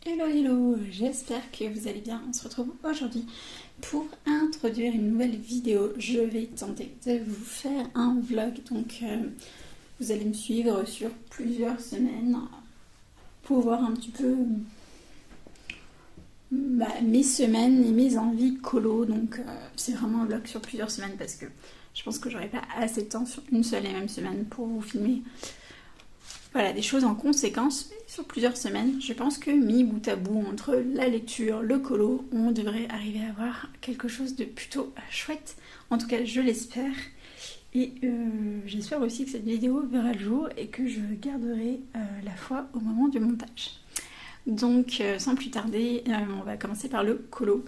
Hello hello, j'espère que vous allez bien. On se retrouve aujourd'hui pour introduire une nouvelle vidéo. Je vais tenter de vous faire un vlog, donc vous allez me suivre sur plusieurs semaines pour voir un petit peu mes semaines et mes envies colo. Donc c'est vraiment un vlog sur plusieurs semaines parce que je pense que j'aurai pas assez de temps sur une seule et même semaine pour vous filmer. Voilà, des choses en conséquence, mais sur plusieurs semaines. Je pense que mis bout à bout entre la lecture, le colo, on devrait arriver à avoir quelque chose de plutôt chouette. En tout cas, je l'espère. Et j'espère aussi que cette vidéo verra le jour et que je garderai la foi au moment du montage. Donc, sans plus tarder, on va commencer par le colo.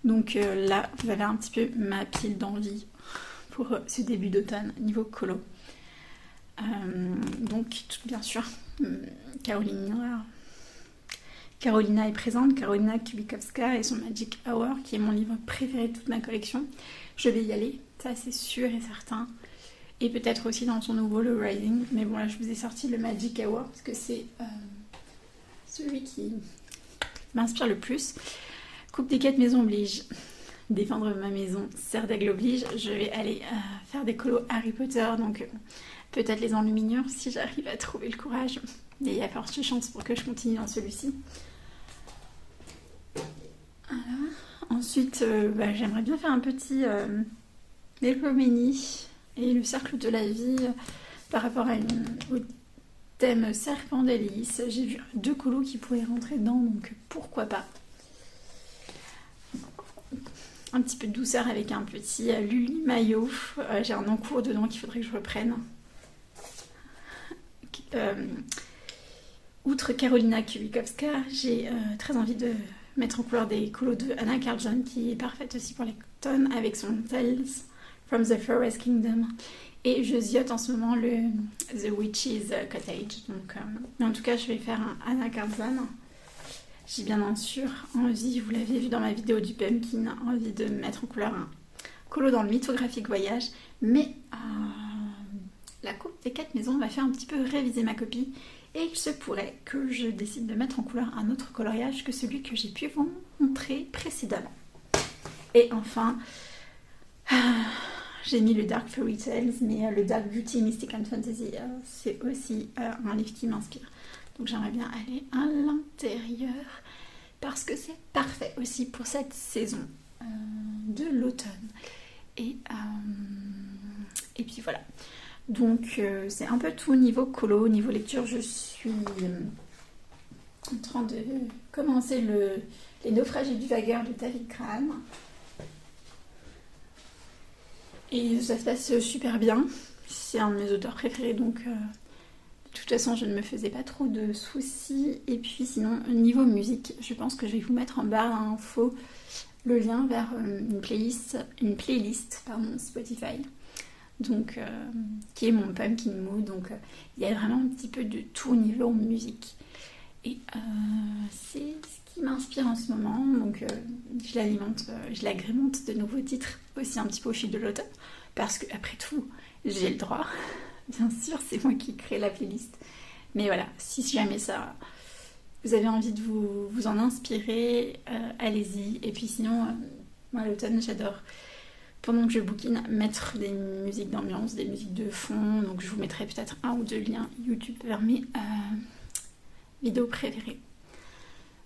Donc là, vous avez un petit peu ma pile d'envie pour ce début d'automne niveau colo. Donc bien sûr Carolina est présente, Karolina Kubikowska et son Magic Hour qui est mon livre préféré de toute ma collection. Je vais y aller, ça c'est sûr et certain, et peut-être aussi dans son nouveau le Rising, mais bon là je vous ai sorti le Magic Hour parce que c'est celui qui m'inspire le plus. Coupe des 4 maisons oblige, défendre ma maison, serre d'aigle oblige. Je vais aller faire des colos Harry Potter, donc peut-être les enluminures si j'arrive à trouver le courage. Et il y a forte chance pour que je continue dans celui-ci. Voilà. Ensuite, j'aimerais bien faire un petit Necromanie et le cercle de la vie par rapport au thème serpent d'Hélice. J'ai vu 2 colos qui pourraient rentrer dedans, donc pourquoi pas. Un petit peu de douceur avec un petit Luli Maillot. J'ai un encours dedans qu'il faudrait que je reprenne. Outre Karolina Kubikowska, j'ai très envie de mettre en couleur des colos de Anna Carlson qui est parfaite aussi pour les tonnes avec son Tales from the Forest Kingdom. Et je ziote en ce moment le The Witch's Cottage. Donc, en tout cas, je vais faire un Anna Carlson. J'ai bien sûr envie, vous l'avez vu dans ma vidéo du Pumpkin, envie de mettre en couleur un colo dans le mythographique voyage, mais la coupe des 4 maisons va faire un petit peu réviser ma copie et il se pourrait que je décide de mettre en couleur un autre coloriage que celui que j'ai pu vous montrer précédemment. Et enfin, j'ai mis le Dark Fairy Tales, mais le Dark Beauty, Mystic and Fantasy, c'est aussi un livre qui m'inspire. Donc j'aimerais bien aller à l'intérieur parce que c'est parfait aussi pour cette saison de l'automne. Et puis voilà. Donc c'est un peu tout niveau colo, niveau lecture. Je suis en train de commencer Les naufragés du vagueur de David Graham. Et ça se passe super bien. C'est un de mes auteurs préférés, donc de toute façon je ne me faisais pas trop de soucis. Et puis sinon, niveau musique, je pense que je vais vous mettre en barre d'infos le lien vers une playlist Spotify. Donc, qui est mon Pumpkin Mood. Donc, il y a vraiment un petit peu de tout niveau musique. Et c'est ce qui m'inspire en ce moment. Donc, je l'agrémente de nouveaux titres aussi un petit peu au fil de l'automne. Parce que, après tout, j'ai le droit. Bien sûr, c'est moi qui crée la playlist. Mais voilà, si jamais ça, vous avez envie de vous en inspirer, allez-y. Et puis sinon, moi, l'automne, j'adore. Pendant que je bouquine, mettre des musiques d'ambiance, des musiques de fond. Donc je vous mettrai peut-être 1 ou 2 liens YouTube vers mes vidéos préférées.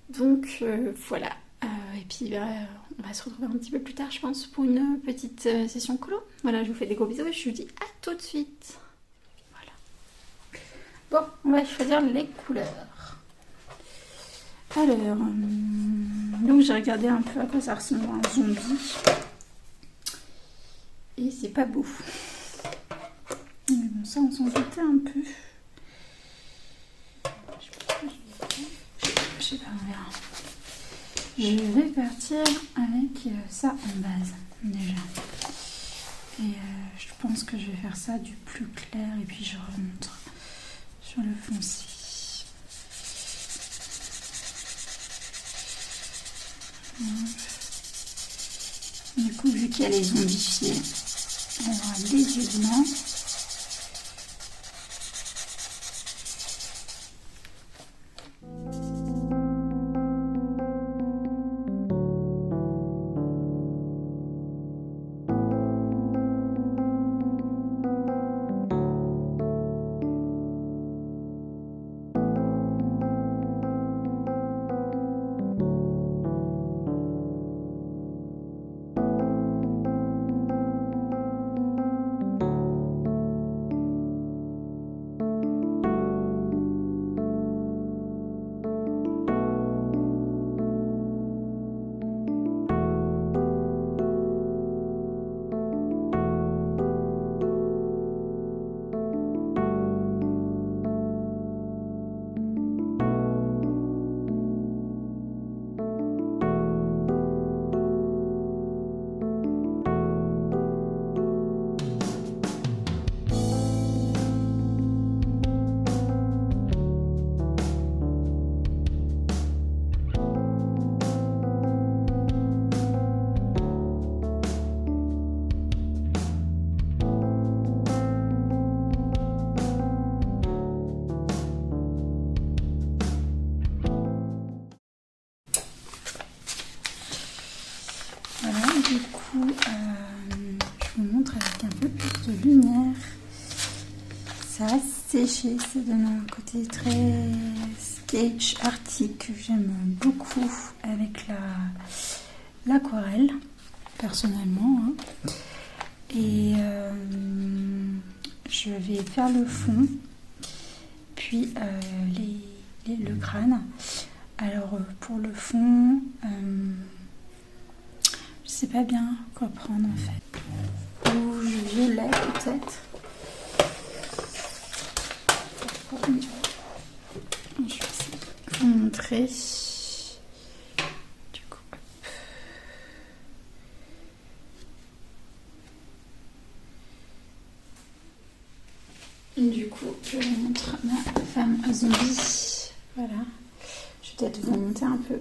Donc voilà. Et puis on va se retrouver un petit peu plus tard, je pense, pour une petite session colo. Voilà, je vous fais des gros bisous et je vous dis à tout de suite. Voilà. Bon, on va choisir les couleurs. Alors, donc j'ai regardé un peu à quoi ça ressemble un zombie. Et c'est pas beau. Mais bon, ça, on s'en doutait un peu. Je sais pas, on verra. Je vais partir avec ça en base, déjà. Et je pense que je vais faire ça du plus clair et puis je remonte sur le foncé. Du coup, vu qu'il y a les zombifiés, on aura des yeux blancs. Ça a séché, ça donne un côté très sketch artistique que j'aime beaucoup avec l'aquarelle, personnellement. Hein. Et je vais faire le fond, puis le crâne. Alors pour le fond, je sais pas bien quoi prendre en fait. Rouge, violet peut-être. Je vais essayer de vous montrer. Du coup, je vous montre ma femme zombie. Voilà. Je vais peut-être vous monter un peu.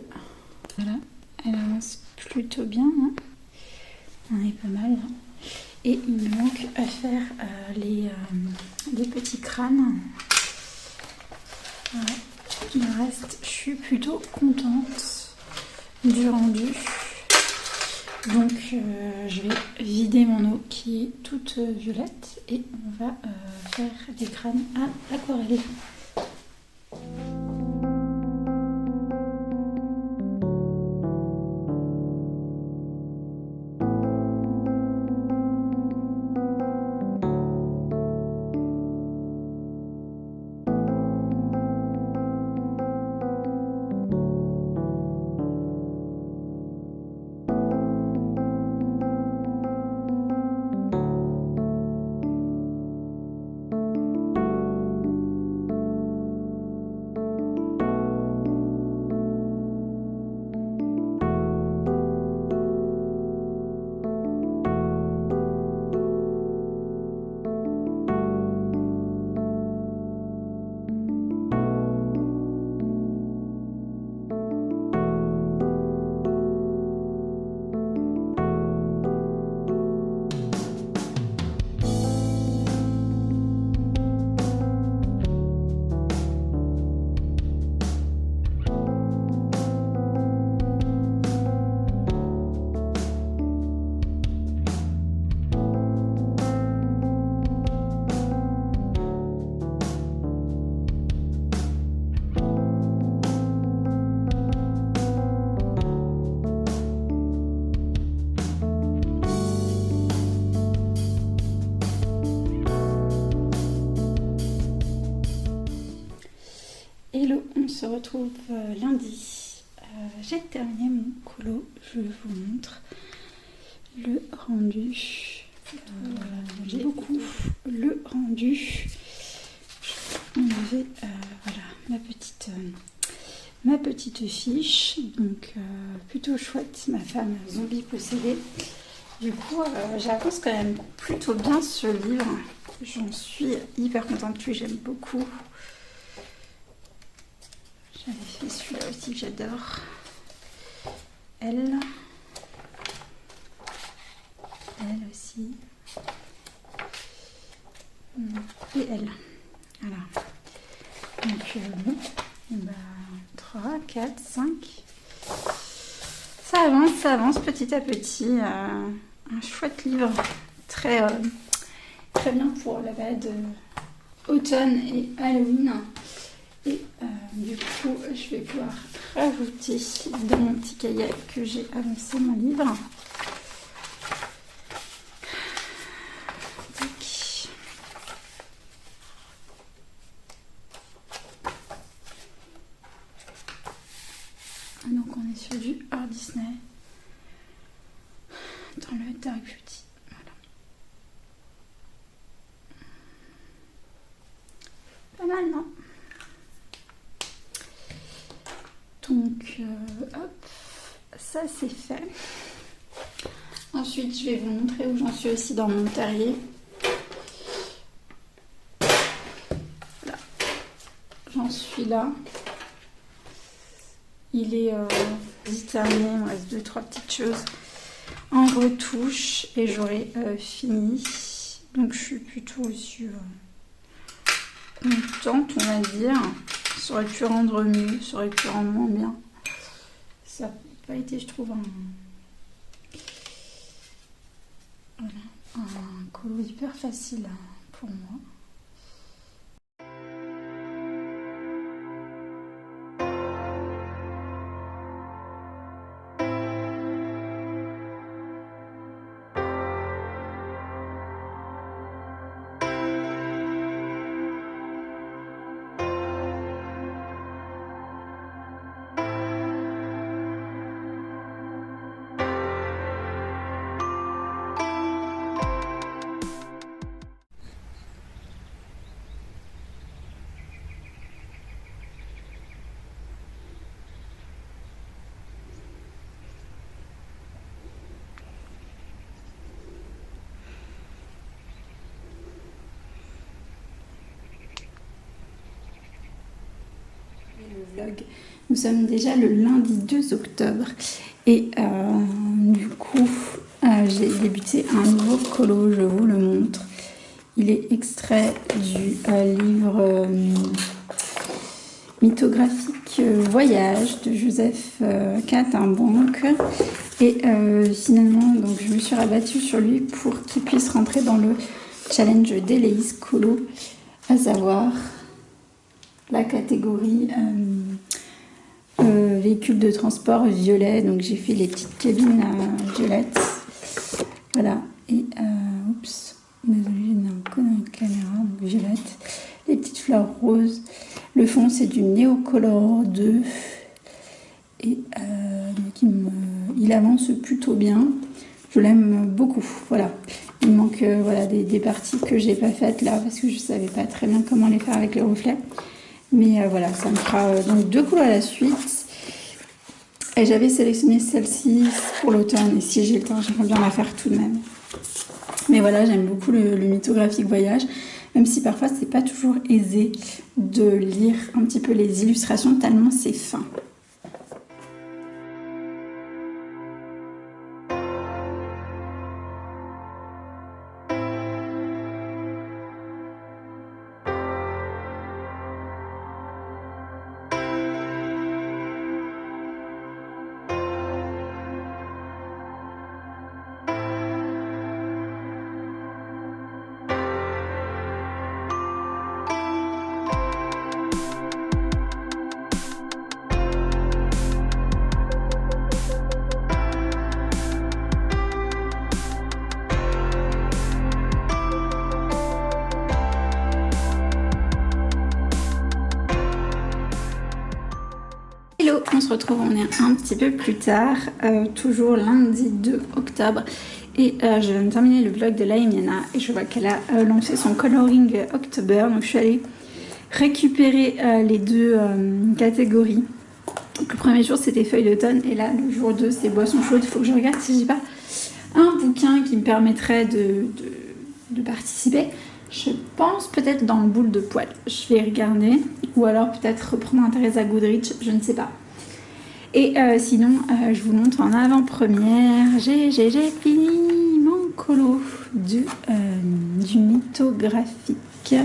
Voilà. Elle avance plutôt bien. Hein. On est pas mal. Hein. Et il me manque à faire les petits crânes. Voilà. Le reste, je suis plutôt contente du rendu. Donc, je vais vider mon eau qui est toute violette et on va faire des crânes à l'aquarelle. Hello, on se retrouve lundi. J'ai terminé mon colo, je vous montre le rendu. J'aime beaucoup le rendu. On avait voilà ma petite fiche, donc plutôt chouette, ma femme zombie possédée. Du coup, j'avance quand même plutôt bien ce livre. J'en suis hyper contente, lui j'aime beaucoup. J'avais fait celui-là aussi que j'adore. Elle aussi. Et elle. Voilà. Donc, bon, 3, 4, 5. Ça avance petit à petit. Un chouette livre. Très bien pour la période automne et Halloween. Et du coup, je vais pouvoir rajouter dans mon petit cahier que j'ai avancé mon livre. Tac. Donc on est sur du Hard Disney dans le Dark Beauty. Voilà. Pas mal, non? Donc, hop, ça c'est fait. Ensuite, je vais vous montrer où j'en suis aussi dans mon terrier. Voilà, j'en suis là. Il est terminé, il me reste 2-3 petites choses en retouche et j'aurai fini. Donc, je suis plutôt aussi contente, on va dire. Ça aurait pu rendre mieux, ça aurait pu rendre moins bien. Ça n'a pas été, je trouve, un colo hyper facile pour moi. vlog. Nous sommes déjà le lundi 2 octobre et du coup j'ai débuté un nouveau colo, je vous le montre. Il est extrait du livre mythographique Voyage de Joseph Catimbanque. Et finalement, donc, je me suis rabattue sur lui pour qu'il puisse rentrer dans le challenge d'Héléïse Colo, à savoir la catégorie véhicule de transport violet. Donc j'ai fait les petites cabines violettes. Voilà. Et oups, désolée, j'ai un peu dans la caméra. Donc violette. Les petites fleurs roses. Le fond c'est du Neocolor 2. Et donc il avance plutôt bien. Je l'aime beaucoup. Voilà. Il manque voilà, des parties que j'ai pas faites là parce que je savais pas très bien comment les faire avec les reflets. Mais voilà, ça me fera donc 2 colos à la suite. Et j'avais sélectionné celle-ci pour l'automne. Et si j'ai le temps, j'aimerais bien la faire tout de même. Mais voilà, j'aime beaucoup le mythographique voyage. Même si parfois, c'est pas toujours aisé de lire un petit peu les illustrations tellement c'est fin. Hello, on se retrouve, on est un petit peu plus tard, toujours lundi 2 octobre et je viens de terminer le vlog de Laimiana et je vois qu'elle a lancé son coloring October, donc je suis allée récupérer les deux catégories. Donc, le premier jour c'était feuilles d'automne et là le jour 2 c'est boissons chaudes. Il faut que je regarde si j'ai pas un bouquin qui me permettrait de participer. Je pense peut-être dans le boule de poil, je vais regarder, ou alors peut-être reprendre un Teresa Goodrich, je ne sais pas. Et sinon, je vous montre en avant-première, j'ai fini mon colo du mythographique.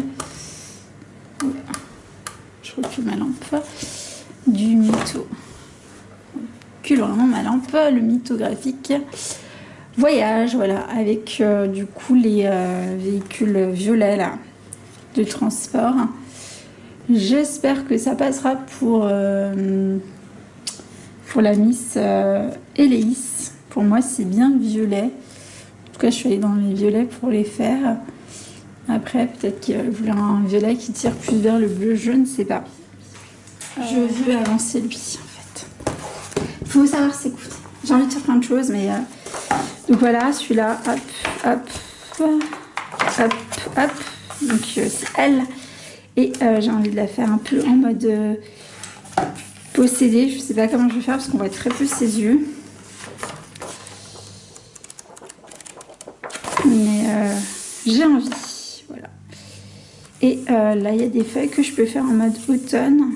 Je recule ma lampe. Du mytho. Je recule vraiment ma lampe, le mythographique. Voyage, voilà, avec du coup les véhicules violets là, de transport. J'espère que ça passera pour la Miss Héléïse. Pour moi, c'est bien violet. En tout cas, je suis allée dans les violets pour les faire. Après, peut-être qu'il voulait un violet qui tire plus vers le bleu, je ne sais pas. Je veux avancer lui, en fait. Il faut savoir s'écouter. J'ai envie de faire plein de choses, mais... Donc voilà, celui-là, hop, hop, hop, hop. Donc c'est elle. Et j'ai envie de la faire un peu en mode possédée. Je ne sais pas comment je vais faire parce qu'on voit très peu ses yeux. Mais j'ai envie. Voilà. Et là, il y a des feuilles que je peux faire en mode automne.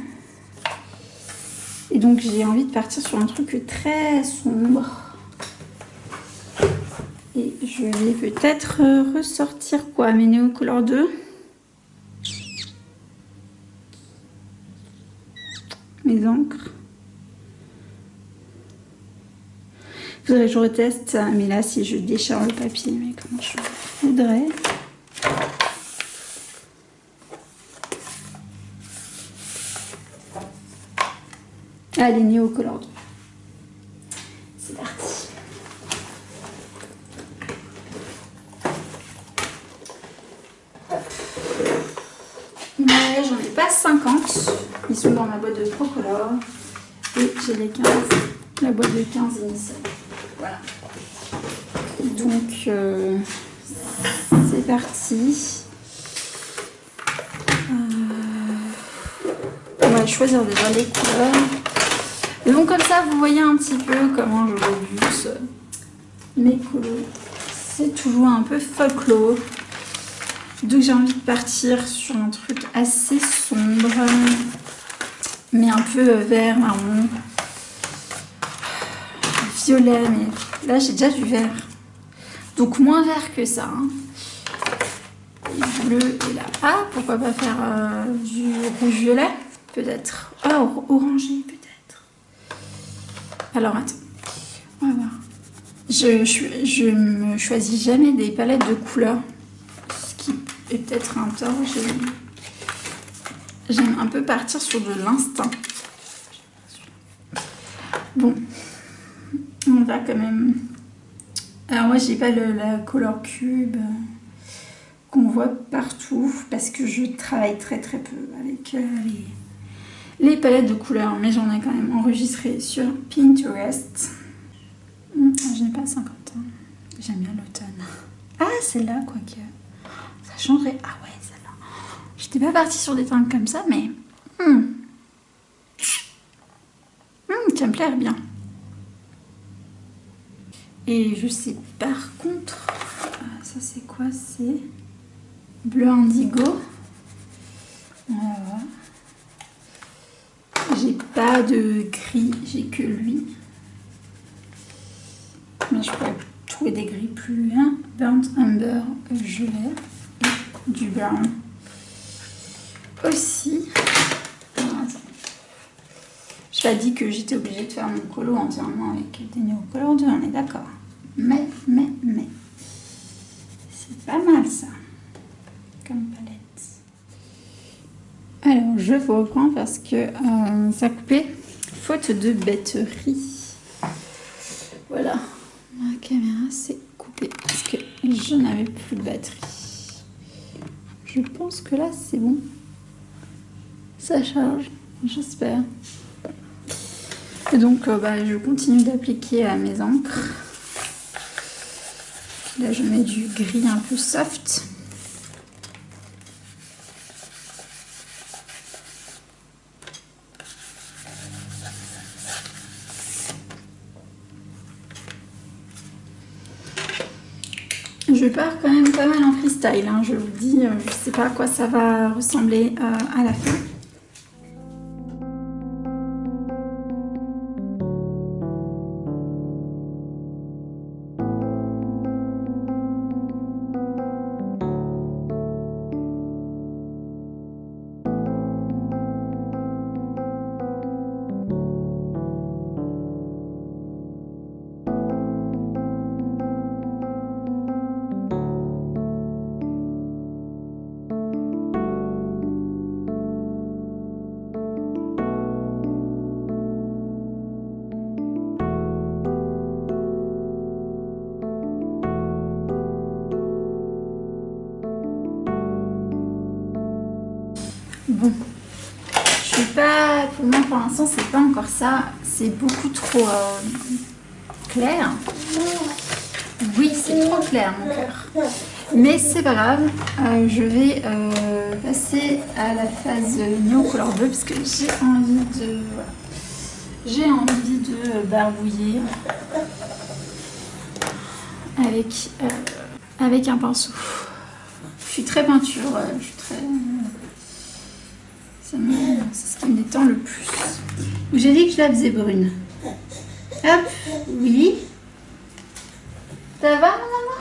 Et donc j'ai envie de partir sur un truc très sombre. Et je vais peut-être ressortir quoi, mes Neocolor 2. Mes encres. Il faudrait que je reteste, mais là si je décharge le papier, mais comment je voudrais. Allez, Neocolor 2. C'est parti. Mais j'en ai pas 50, ils sont dans ma boîte de Procolor et j'ai les 15, la boîte de 15 initiale. Voilà. Donc c'est parti. On va choisir déjà les couleurs. Et donc comme ça vous voyez un petit peu comment je rebute mes couleurs. C'est toujours un peu folklore. Donc j'ai envie de partir sur un truc assez sombre. mais un peu vert, marron, violet, mais là j'ai déjà du vert. Donc moins vert que ça. Hein. Et bleu et là. Ah, pourquoi pas faire du rouge-violet? Peut-être. Ah, orangé peut-être. Alors attends, on va voir. Je me choisis jamais des palettes de couleurs. Ce qui est peut-être un tort. J'aime un peu partir sur de l'instinct. Bon, on va quand même... Alors moi j'ai pas la color cube qu'on voit partout parce que je travaille très peu avec les palettes de couleurs, mais j'en ai quand même enregistré sur Pinterest. Je n'ai pas 50 ans. J'aime bien l'automne. Ah, celle-là, quoique. Ça changerait. Ah ouais, celle-là. J'étais pas partie sur des teintes comme ça, mais... ça me plaît bien. Et je sais par contre... ça c'est quoi? C'est bleu indigo. Voilà. J'ai pas de gris, j'ai que lui. Mais je pourrais trouver des gris plus burnt umber gelé et du brown aussi. Je t'ai dit que j'étais obligée de faire mon colo entièrement avec des Neocolor 2, on est d'accord. Mais c'est pas mal ça comme palette. Alors je vous reprends parce que ça a coupé faute de batterie. Voilà. Ma caméra s'est coupée parce que je n'avais plus de batterie. Je pense que là c'est bon. Ça charge, j'espère. Et donc je continue d'appliquer à mes encres. Là je mets du gris un peu soft. Je pars quand même pas mal en freestyle, hein, je vous dis, je sais pas à quoi ça va ressembler à la fin. Bon, je suis pas, pour moi pour l'instant c'est pas encore ça, c'est beaucoup trop clair. Oui, c'est trop clair mon cœur. Mais c'est pas grave, je vais passer à la phase Neocolor 2 parce que j'ai envie de, voilà, j'ai envie de barbouiller avec un pinceau. Je suis très peinture, je suis très... c'est ce qui me détend le plus. J'ai dit que je la faisais brune. Hop, oui. Ça va, maman?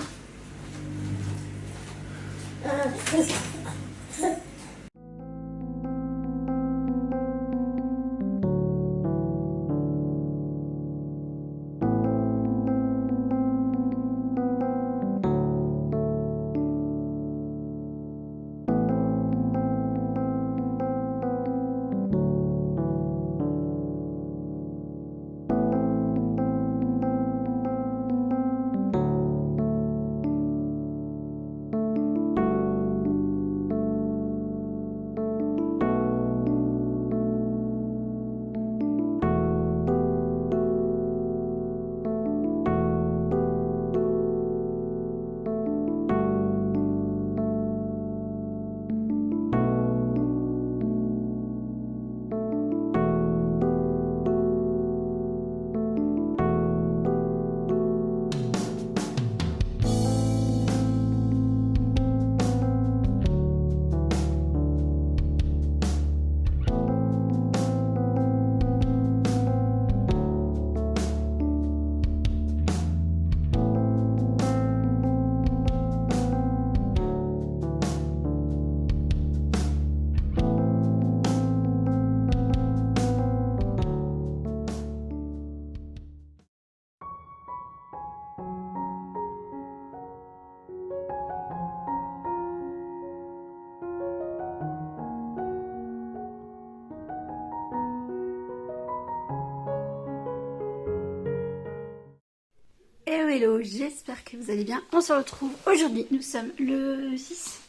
Hello hello, j'espère que vous allez bien. On se retrouve aujourd'hui, nous sommes le 6.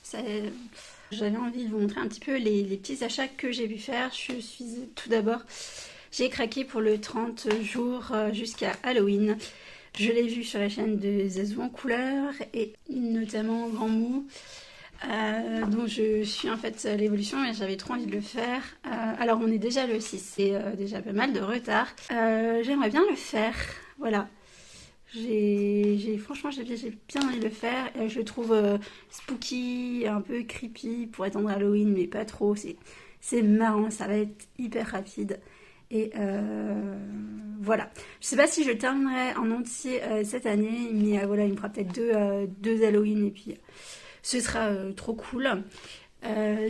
J'avais envie de vous montrer un petit peu les petits achats que j'ai pu faire. Tout d'abord, j'ai craqué pour le 30 jours jusqu'à Halloween. Je l'ai vu sur la chaîne de Zazou en couleur et notamment Grand Mou. Donc je suis en fait l'évolution mais j'avais trop envie de le faire. Alors on est déjà le 6, c'est déjà pas mal de retard. J'aimerais bien le faire, voilà. Franchement j'ai bien envie de le faire. Je le trouve spooky, un peu creepy pour attendre Halloween mais pas trop. C'est marrant, ça va être hyper rapide. Et voilà. Je sais pas si je terminerai en entier cette année, mais voilà, il me fera peut-être deux Halloween et puis ce sera trop cool.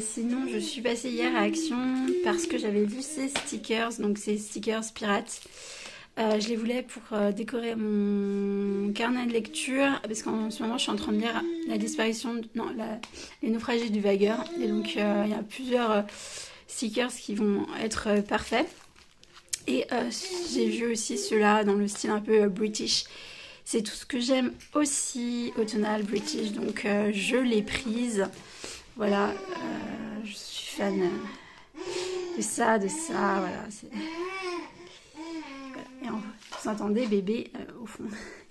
Sinon, je suis passée hier à Action parce que j'avais vu ces stickers, donc ces stickers pirates. Je les voulais pour décorer mon carnet de lecture parce qu'en ce moment je suis en train de lire les naufragés du vagueur et donc il y a plusieurs stickers qui vont être parfaits et j'ai vu aussi ceux-là dans le style un peu british. C'est tout ce que j'aime aussi, automnal british, donc je l'ai prise. Voilà, je suis fan de ça, voilà. Et vous entendez bébé au fond,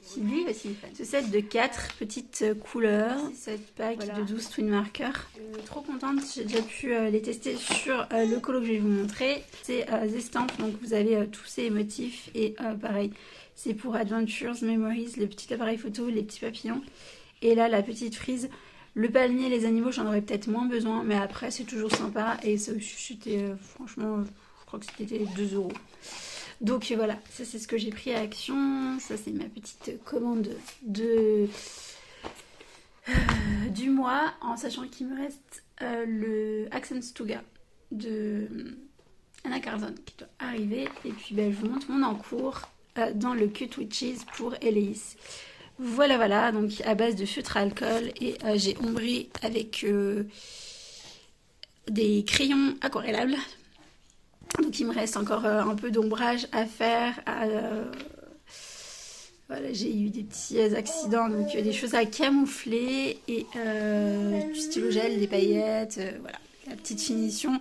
qui lui aussi est fan. Ce set de 4 petites couleurs, cette pack de 12 twin markers. Trop contente, j'ai déjà pu les tester sur le colo que je vais vous montrer. C'est estampes, donc vous avez tous ces motifs et pareil. C'est pour Adventures, Memories, le petit appareil photo, les petits papillons. Et là, la petite frise. Le palmier, les animaux, j'en aurais peut-être moins besoin. Mais après, c'est toujours sympa. Et ça aussi, c'était franchement, je crois que c'était 2 €. Donc voilà, ça c'est ce que j'ai pris à Action. Ça, c'est ma petite commande du mois. En sachant qu'il me reste le Accents Touga de Anna Carlson qui doit arriver. Et puis, je vous montre mon encours dans le Cut Witches pour Eleis. Voilà, donc à base de feutre à alcool et j'ai ombré avec des crayons aquarellables. Donc il me reste encore un peu d'ombrage à faire. Voilà, j'ai eu des petits accidents, donc des choses à camoufler et du stylo gel, des paillettes, voilà, la petite finition.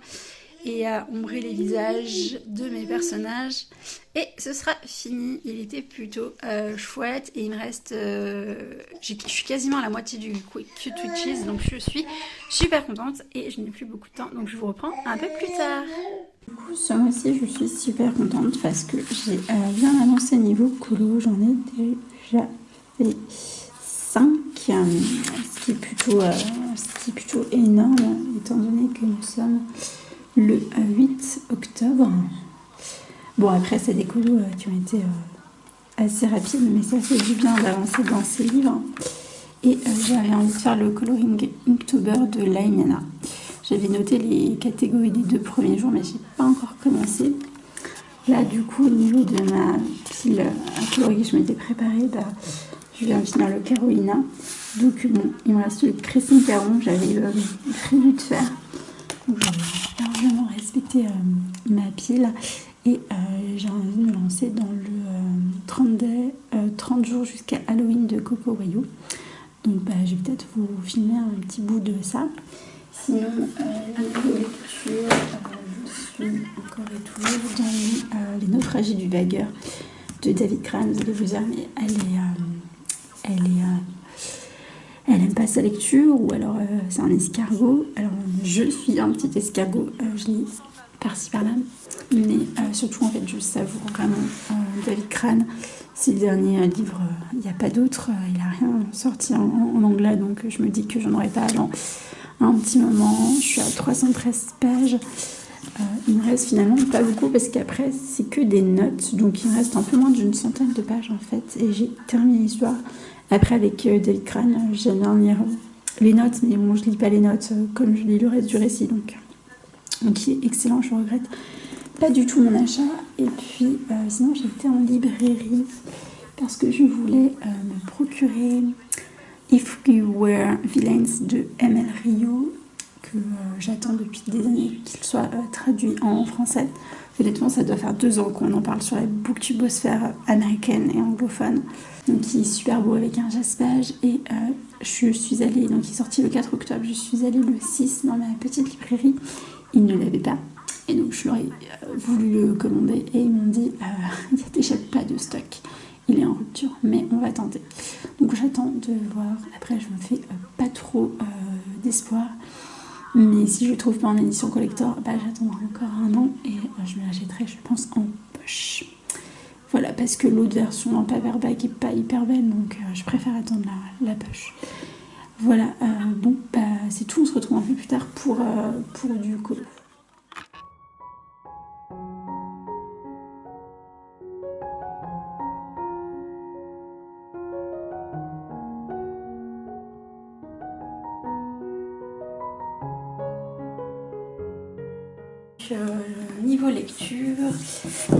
Et à ombrer les visages de mes personnages. Et ce sera fini. Il était plutôt chouette. Et il me reste... je suis quasiment à la moitié du Cut Witches. Donc je suis super contente. Et je n'ai plus beaucoup de temps. Donc je vous reprends un peu plus tard. Du coup, ce mois-ci, je suis super contente parce que j'ai bien avancé niveau colo. J'en ai déjà fait 5. Ce qui est plutôt énorme. Étant donné que nous sommes... le 8 octobre. Bon, après, c'est des colos qui ont été assez rapides, mais ça fait du bien d'avancer dans ces livres. Et j'avais envie de faire le coloring Inktober de Laimiana. J'avais noté les catégories des 2 premiers jours, mais j'ai pas encore commencé. Là, du coup, au niveau de ma pile à colorier, je m'étais préparée. Je viens de finir le Carolina. Donc, bon, il me reste le Crescent Caron. J'avais prévu de faire. Donc, j'ai largement respecté ma pile et j'ai envie de me lancer dans le 30 jours jusqu'à Halloween de Coco Wayou. Donc je vais peut-être vous filmer un petit bout de ça. Sinon, niveau lecture, je suis encore et toujours dans les naufragés du vagueur de David Crane. Vous allez vous dire, mais elle aime pas sa lecture ou alors c'est un escargot. Alors je suis un petit escargot, je lis par-ci par-là, mais surtout en fait je savoure vraiment David Crane. C'est le dernier livre, il n'y a pas d'autre, il n'a rien sorti en anglais, donc je me dis que j'en aurai pas avant un petit moment. Je suis à 313 pages. Il me reste finalement pas beaucoup parce qu'après c'est que des notes, donc il me reste un peu moins d'une centaine de pages en fait, et j'ai terminé l'histoire. Après, avec David Crane, j'aime bien lire les notes, mais bon, je lis pas les notes comme je lis le reste du récit. Donc il est excellent, je regrette pas du tout mon achat. Et puis, sinon, j'ai été en librairie parce que je voulais me procurer If You Were Villains de M.L. Rio, que j'attends depuis des années qu'il soit traduit en français. Honnêtement, ça doit faire 2 ans qu'on en parle sur la booktubosphère américaine et anglophone. Donc il est super beau avec un jaspage et je suis allée, donc il est sorti le 4 octobre, je suis allée le 6 dans ma petite librairie, ils ne l'avaient pas. Et donc je leur ai voulu le commander et ils m'ont dit il n'y a déjà pas de stock, il est en rupture, mais on va tenter. Donc j'attends de voir, après je me fais pas trop d'espoir. Mais si je ne trouve pas en édition collector, j'attendrai encore 1 an et je me l'achèterai, je pense, en poche. Voilà, parce que l'autre version en paperback est pas hyper belle, donc je préfère attendre la poche. Voilà, bon, c'est tout, on se retrouve un peu plus tard pour du colo. Niveau lecture,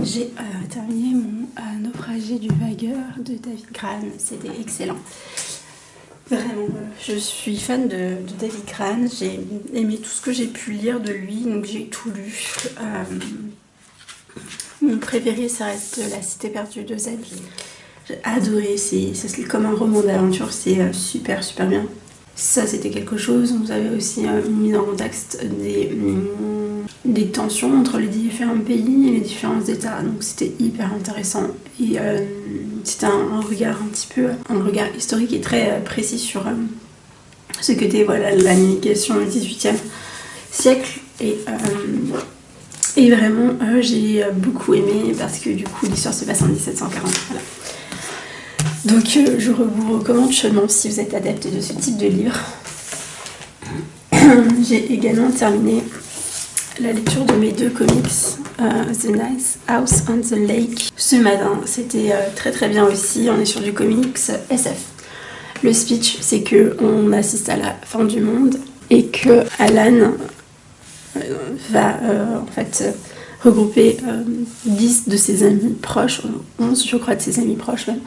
j'ai terminé mon Naufragé du vagueur de David Grann. C'était excellent. Vraiment, je suis fan de David Grann. J'ai aimé tout ce que j'ai pu lire de lui, donc j'ai tout lu. Mon préféré, ça reste La Cité perdue de Zed. J'ai adoré, c'est comme un roman d'aventure, c'est super bien. Ça, c'était quelque chose. Vous avez aussi mis dans le contexte des tensions entre les différents pays et les différents états, donc c'était hyper intéressant et c'était un regard un regard historique et très précis sur ce que était la navigation au XVIIIe siècle et vraiment j'ai beaucoup aimé parce que du coup l'histoire se passe en 1740. Voilà. Donc je vous recommande chaudement si vous êtes adepte de ce type de livre. J'ai également terminé la lecture de mes 2 comics, The Nice House on the Lake, ce matin. C'était très bien aussi. On est sur du comics SF. Le speech, c'est que on assiste à la fin du monde et que Alan va en fait regrouper 10 de ses amis proches, 11 je crois de ses amis proches même,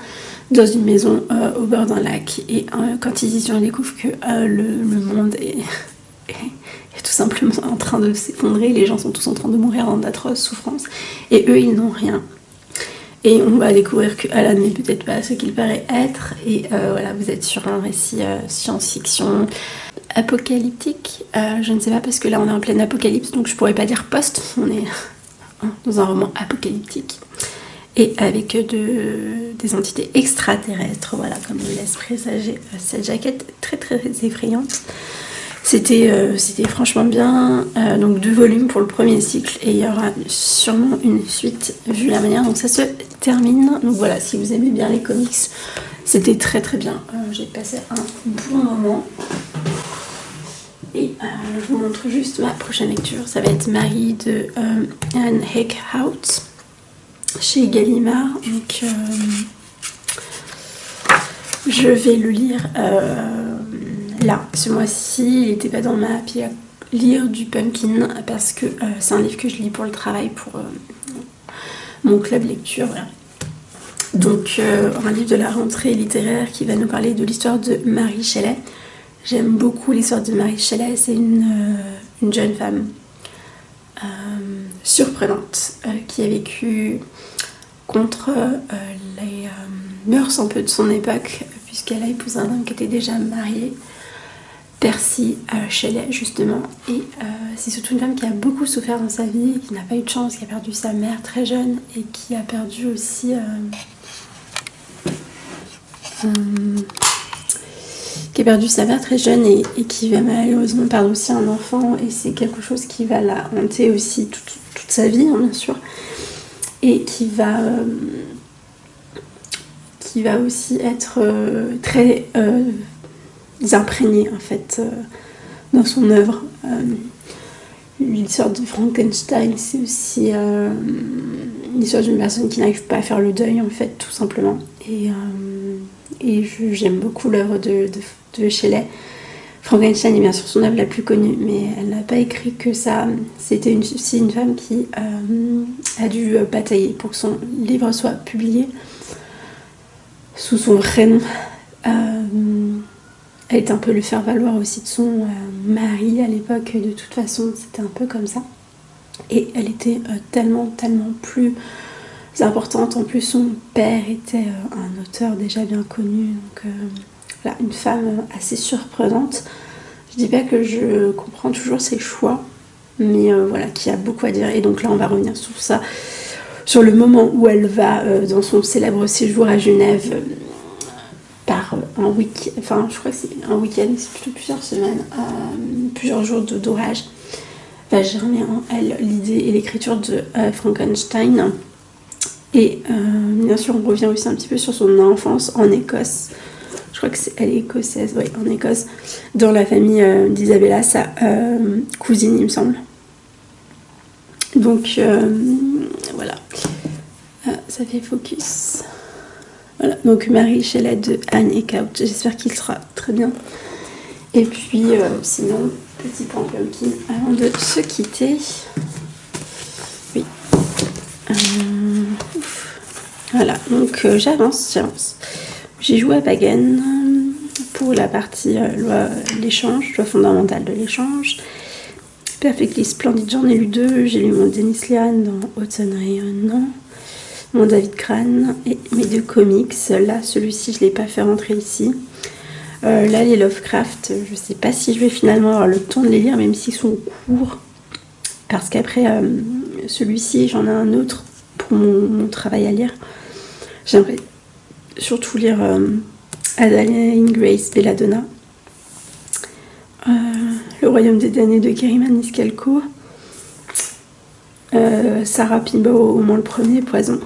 dans une maison au bord d'un lac. Et quand ils y sont, ils découvrent que le monde est tout simplement en train de s'effondrer, les gens sont tous en train de mourir dans d'atroces souffrances et eux ils n'ont rien. Et on va découvrir que Alan n'est peut-être pas ce qu'il paraît être et voilà, vous êtes sur un récit science-fiction apocalyptique, je ne sais pas parce que là on est en pleine apocalypse donc je pourrais pas dire post, on est dans un roman apocalyptique et avec des entités extraterrestres, voilà, comme le laisse présager cette jaquette très effrayante. C'était franchement bien, donc 2 volumes pour le premier cycle et il y aura sûrement une suite vu la manière dont ça se termine. Donc voilà, si vous aimez bien les comics, c'était très bien. J'ai passé un bon moment et je vous montre juste ma prochaine lecture. Ça va être Marie de Anne Heckhout chez Gallimard. Donc je vais le lire là, ce mois-ci. Il n'était pas dans ma pile à lire du Pumpkin parce que c'est un livre que je lis pour le travail, pour mon club lecture. Voilà. Donc un livre de la rentrée littéraire qui va nous parler de l'histoire de Marie Shelley. J'aime beaucoup l'histoire de Marie Shelley. C'est une jeune femme surprenante qui a vécu contre les mœurs un peu de son époque, puisqu'elle a épousé un homme qui était déjà marié, Percy Shelley justement, et c'est surtout une femme qui a beaucoup souffert dans sa vie, qui n'a pas eu de chance, qui a perdu sa mère très jeune et qui a perdu aussi sa mère très jeune et qui va malheureusement perdre aussi un enfant, et c'est quelque chose qui va la hanter aussi toute sa vie, hein, bien sûr, et qui va aussi être très imprégnée en fait dans son œuvre. L'histoire de Frankenstein, c'est aussi l'histoire d'une personne qui n'arrive pas à faire le deuil en fait, tout simplement, et j'aime beaucoup l'œuvre de Shelley. Frankenstein est bien sûr son œuvre la plus connue, mais elle n'a pas écrit que ça. C'était aussi une femme qui a dû batailler pour que son livre soit publié sous son vrai nom. Elle était un peu le faire-valoir aussi de son mari à l'époque. De toute façon, c'était un peu comme ça. Et elle était tellement plus importante. En plus, son père était un auteur déjà bien connu. Donc voilà, une femme assez surprenante. Je dis pas que je comprends toujours ses choix, mais voilà, qui a beaucoup à dire. Et donc là, on va revenir sur ça, sur le moment où elle va dans son célèbre séjour à Genève par un week-end, enfin je crois que c'est un week-end, c'est plutôt plusieurs semaines, plusieurs jours d'orage, va germer en elle l'idée et l'écriture de Frankenstein. Et bien sûr, on revient aussi un petit peu sur son enfance en Écosse. Je crois que elle est écossaise, oui, en Écosse, dans la famille d'Isabella, sa cousine, il me semble. Donc voilà, ça fait focus. Voilà, donc Marie Shelley de Anne Eckhout, j'espère qu'il sera très bien. Et puis sinon, petit point pumpkin avant de se quitter. Oui. Voilà, donc j'avance. J'ai joué à Pagan pour la partie l'échange, loi fondamentale de l'échange. Perfectly Splendid, j'en ai lu 2. J'ai lu mon Dennis Lehane dans Autumn Rayonnant, mon David Crane et mes 2 comics. Là, celui-ci, je ne l'ai pas fait rentrer ici. Là, les Lovecraft, je ne sais pas si je vais finalement avoir le temps de les lire, même s'ils sont courts. Parce qu'après, celui-ci, j'en ai un autre pour mon travail à lire. J'aimerais surtout lire Adaline Grace Belladonna, Le Royaume des damnés de Geriman Niscalco, Sarah Pinbow, au moins le premier, Poison.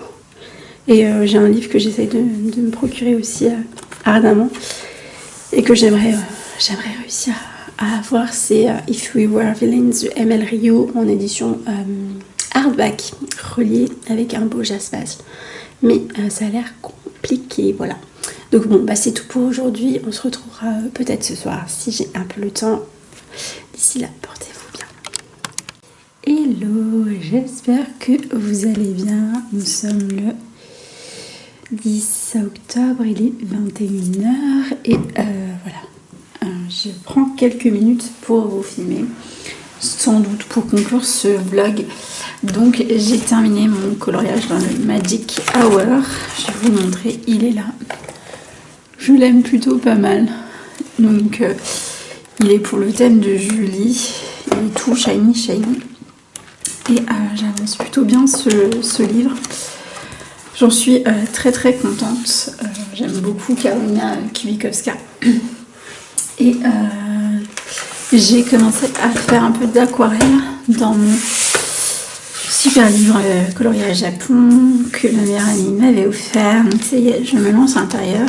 Et j'ai un livre que j'essaye de me procurer aussi ardemment et que j'aimerais réussir à avoir, c'est If We Were Villains de M.L. Rio en édition hardback, relié avec un beau jaspage. Mais ça a l'air compliqué, voilà. Donc bon, bah c'est tout pour aujourd'hui. On se retrouvera peut-être ce soir si j'ai un peu le temps. D'ici là, portez-vous bien. Hello, j'espère que vous allez bien. Nous sommes le 10 octobre, il est 21h et voilà. Je prends quelques minutes pour vous filmer, sans doute pour conclure ce vlog. Donc j'ai terminé mon coloriage dans le Magic Hour. Je vais vous montrer, il est là. Je l'aime plutôt pas mal. Donc il est pour le thème de Julie. Il est tout shiny. Et j'avance plutôt bien ce livre. J'en suis très contente. J'aime beaucoup Karolina Kwiatkowska. Et j'ai commencé à faire un peu d'aquarelle dans mon super livre coloriage Japon que ma meilleure amie m'avait offert. Donc ça y est, je me lance à l'intérieur.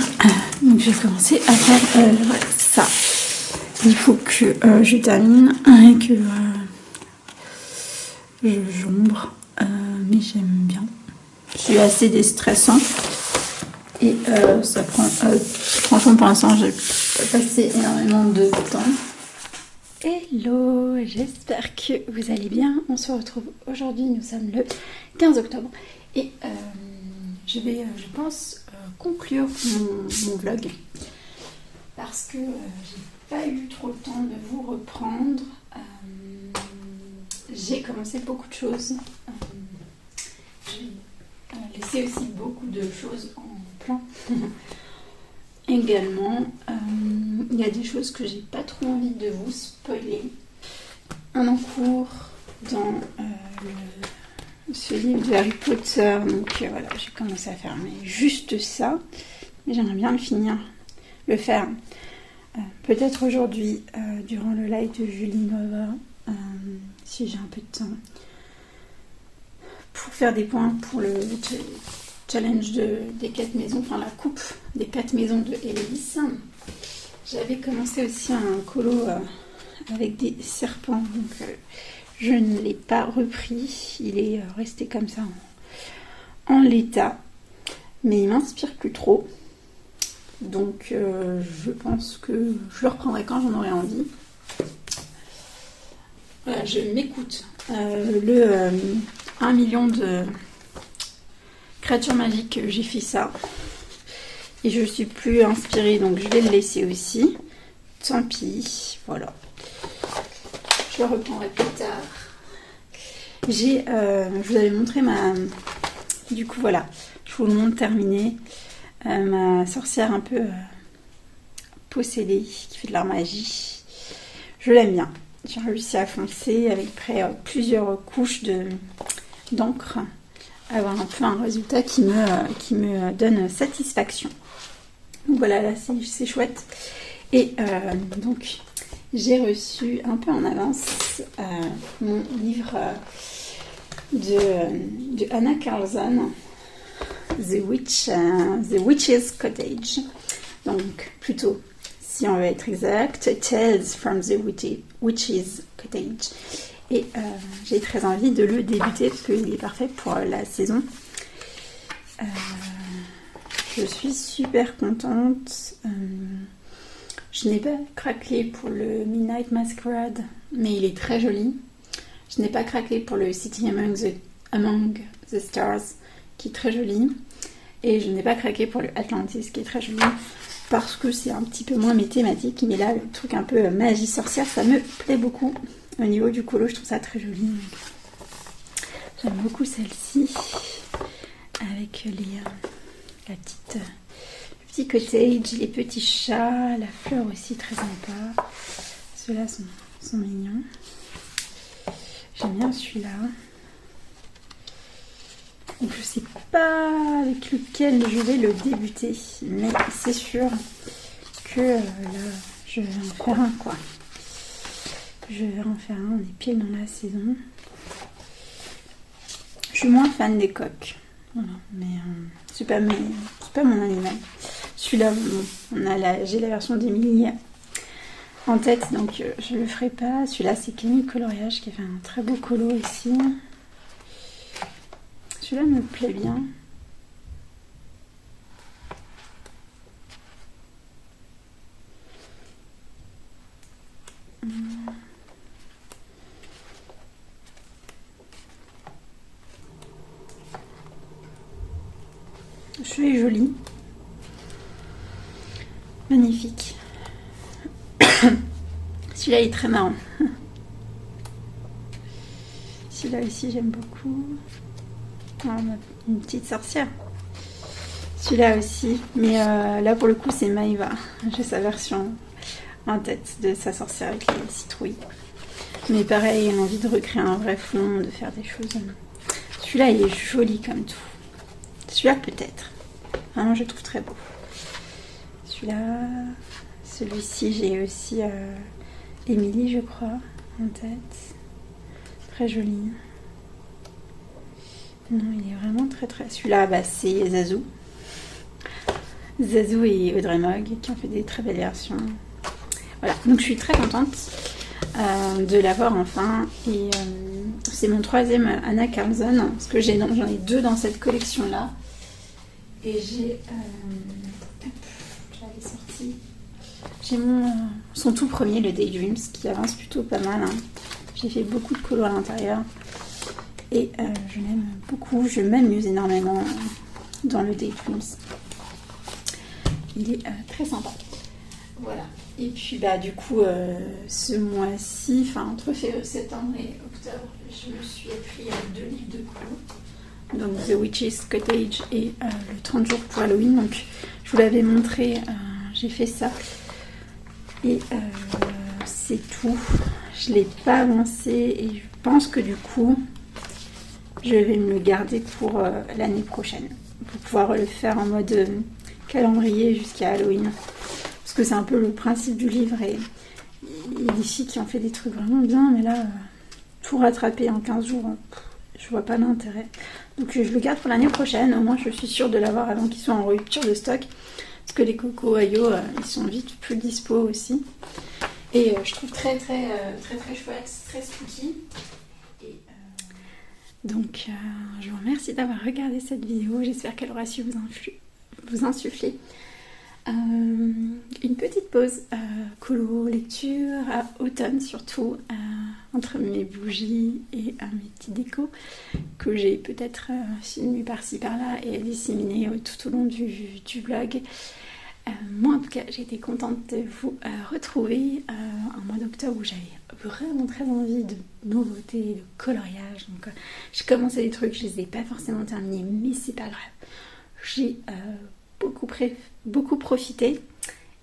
Donc j'ai commencé à faire voilà, ça. Il faut que je termine et que je jombre. Mais j'aime bien. C'est assez déstressant. Et ça prend... franchement, pour l'instant, j'ai passé énormément de temps. Hello, j'espère que vous allez bien. On se retrouve aujourd'hui, nous sommes le 15 octobre. Et je vais, je pense, conclure mon vlog. Parce que j'ai pas eu trop le temps de vous reprendre. J'ai commencé beaucoup de choses. J'ai laissé aussi beaucoup de choses en plan. Également, il y a des choses que j'ai pas trop envie de vous spoiler. Un en cours dans ce livre de Harry Potter. Donc voilà, j'ai commencé à faire juste ça. Mais j'aimerais bien le faire. Peut-être aujourd'hui, durant le live de Julie Nova, si j'ai un peu de temps, pour faire des points pour le challenge des 4 maisons, enfin la coupe des 4 maisons de Héloïse. J'avais commencé aussi un colo avec des serpents, donc je ne l'ai pas repris, il est resté comme ça en l'état, mais il m'inspire plus trop, donc je pense que je le reprendrai quand j'en aurai envie. Voilà, je m'écoute. 1 million de créatures magiques, j'ai fait ça. Et je suis plus inspirée, donc je vais le laisser aussi. tant pis, voilà. Je le reprendrai plus tard. Je vous avais montré du coup voilà, je vous le montre terminé. Ma sorcière un peu possédée, qui fait de la magie. Je l'aime bien. J'ai réussi à foncer avec plusieurs couches d'encre, avoir un peu un résultat qui me donne satisfaction. Donc voilà, là c'est chouette. Et donc j'ai reçu un peu en avance mon livre de Anna Carlson, The Witch's Cottage. Donc plutôt, si on veut être exact, Tales from the Witch's Cottage. Et j'ai très envie de le débuter parce qu'il est parfait pour la saison. Je suis super contente. Je n'ai pas craqué pour le Midnight Masquerade, mais il est très joli. Je n'ai pas craqué pour le Sitting Among the Stars, qui est très joli. Et je n'ai pas craqué pour le Atlantis, qui est très joli, parce que c'est un petit peu moins mes thématiques. Mais là, le truc un peu magie sorcière, ça me plaît beaucoup. Au niveau du colo, je trouve ça très joli. J'aime beaucoup celle-ci, avec la petite... petit cottage, les petits chats, la fleur aussi très sympa. Ceux-là sont mignons. J'aime bien celui-là. Donc je sais pas avec lequel je vais le débuter, mais c'est sûr que là je vais en faire un quoi. Je vais en faire un, on est pile dans la saison. Je suis moins fan des coques. Voilà, mais c'est pas mon animal. Celui-là, bon, j'ai la version d'Emilie en tête, donc je le ferai pas. Celui-là, c'est Camille Coloriage qui a fait un très beau colo ici. Celui-là me plaît bien. Celui-là est joli. Magnifique. Celui-là est très marrant. Celui-là aussi j'aime beaucoup. Une petite sorcière. Celui-là aussi. Mais là pour le coup c'est Maïva. J'ai sa version en tête de sa sorcière avec les citrouilles. Mais pareil, j'ai envie de recréer un vrai fond, de faire des choses. Celui-là il est joli comme tout. Celui-là peut-être. Vraiment je le trouve très beau. Celui-là, celui-ci j'ai aussi Émilie je crois en tête. Très joli. Non, il est vraiment très très... Celui-là, c'est Zazou. Zazou et Audrey Mogg qui ont fait des très belles versions. Voilà, donc je suis très contente de l'avoir enfin. Et c'est mon troisième Anna Carlson, parce que j'en ai deux dans cette collection-là. Et j'ai... je l'avais sorti. J'ai son tout premier, le Daydreams, qui avance plutôt pas mal. Hein. J'ai fait beaucoup de colos à l'intérieur. Et je l'aime beaucoup, je m'amuse énormément dans le Daydreams. Il est très sympa. Voilà. Et puis du coup, ce mois-ci, enfin entre septembre et octobre, je me suis pris 2 livres de colos. Donc The Witch's Cottage et le 30 jours pour Halloween. Donc je vous l'avais montré, j'ai fait ça. Et c'est tout. Je ne l'ai pas avancé et je pense que du coup... je vais me le garder pour l'année prochaine, pour pouvoir le faire en mode calendrier jusqu'à Halloween. Parce que c'est un peu le principe du livre et il y a des filles qui ont fait des trucs vraiment bien, mais là, tout rattraper en 15 jours, je vois pas l'intérêt. Donc je le garde pour l'année prochaine, au moins je suis sûre de l'avoir avant qu'il soit en rupture de stock. Parce que les Coco Ayo, ils sont vite plus dispo aussi. Et je trouve très chouette, très spooky. Donc, je vous remercie d'avoir regardé cette vidéo. J'espère qu'elle aura su vous insuffler une petite pause colo, lecture, à automne surtout, entre mes bougies et mes petits décos que j'ai peut-être filmé par-ci par-là et disséminé tout au long du vlog. Moi en tout cas j'ai été contente de vous retrouver un mois d'octobre où j'avais vraiment très envie de nouveautés, de coloriage. Donc j'ai commencé des trucs, je les ai pas forcément terminés, mais c'est pas grave. J'ai beaucoup profité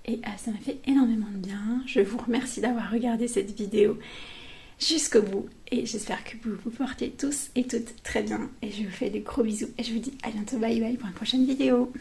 et ça m'a fait énormément de bien. Je vous remercie d'avoir regardé cette vidéo jusqu'au bout et j'espère que vous vous portez tous et toutes très bien et je vous fais des gros bisous et je vous dis à bientôt, bye bye pour une prochaine vidéo.